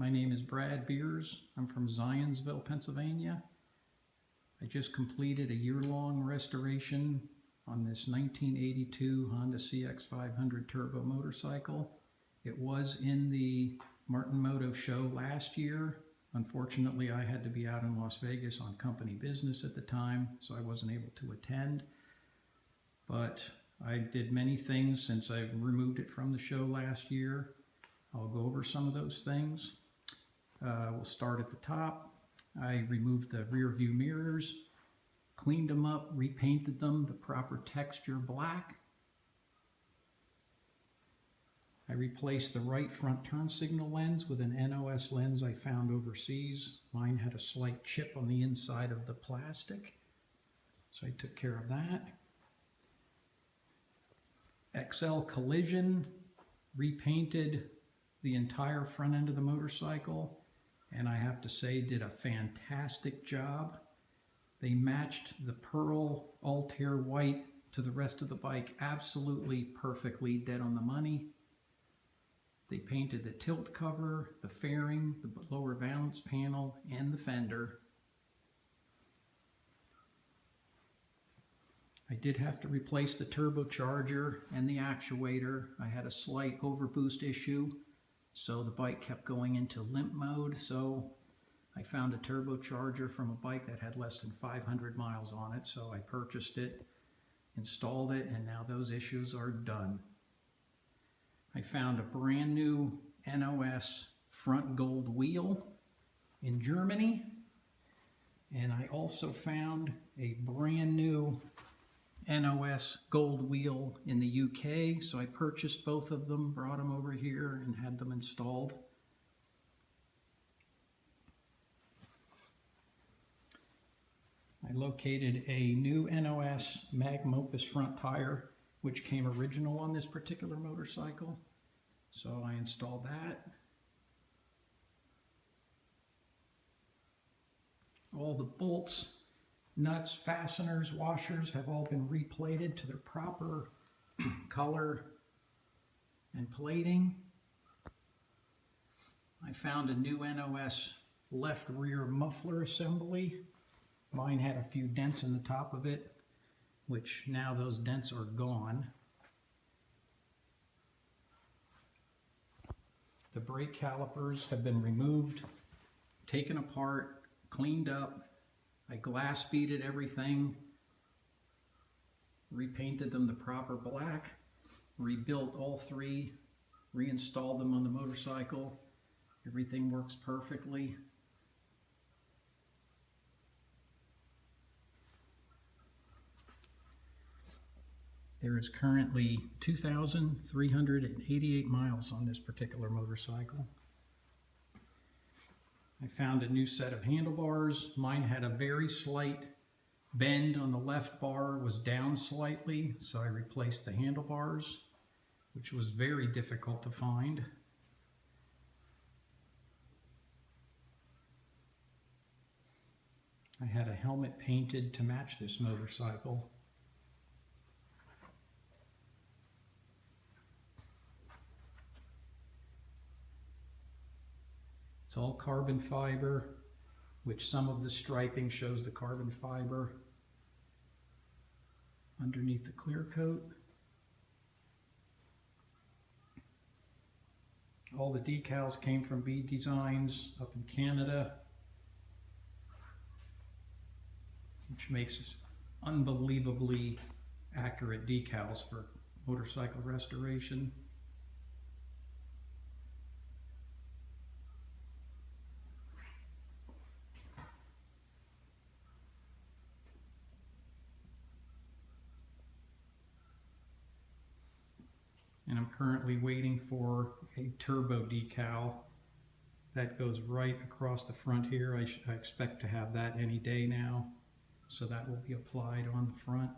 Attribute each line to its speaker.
Speaker 1: My name is Brad Beers. I'm from Zionsville, Pennsylvania. I just completed a year-long restoration on this 1982 Honda cx500 turbo motorcycle. It was in the Martin Moto show last year. Unfortunately, I had to be out in Las Vegas on company business at the time, so I wasn't able to attend. But I did many things since I removed it from the show last year. I'll go over some of those things. We'll start at the top. I removed the rear view mirrors, cleaned them up, repainted them the proper texture black. I replaced the right front turn signal lens with an NOS lens I found overseas. Mine had a slight chip on the inside of the plastic, so I took care of that. XL Collision repainted the entire front end of the motorcycle, and I have to say did a fantastic job. They matched the pearl Altair white to the rest of the bike absolutely perfectly, dead on the money. They painted the tilt cover, the fairing, the lower valance panel, and the fender. I did have to replace the turbocharger and the actuator. I had a slight overboost issue, so the bike kept going into limp mode. So I found a turbocharger from a bike that had less than 500 miles on it, so I purchased it, installed it, and now those issues are done. I found a brand new NOS front gold wheel in Germany, and I also found a brand new NOS gold wheel in the UK, so I purchased both of them, brought them over here, and had them installed. I located a new NOS Magnum Opus front tire, which came original on this particular motorcycle, so I installed that. All the bolts, nuts, fasteners, washers have all been replated to their proper color and plating. I found a new NOS left rear muffler assembly. Mine had a few dents in the top of it, which now those dents are gone. The brake calipers have been removed, taken apart, cleaned up. I glass beaded everything, repainted them the proper black, rebuilt all three, reinstalled them on the motorcycle. Everything works perfectly. There is currently 2,388 miles on this particular motorcycle. I found a new set of handlebars. Mine had a very slight bend on the left bar, was down slightly, so I replaced the handlebars, which was very difficult to find. I had a helmet painted to match this motorcycle. It's all carbon fiber, which some of the striping shows the carbon fiber underneath the clear coat. All the decals came from B Designs up in Canada, which makes unbelievably accurate decals for motorcycle restoration. And I'm currently waiting for a turbo decal that goes right across the front here. I expect to have that any day now, so that will be applied on the front.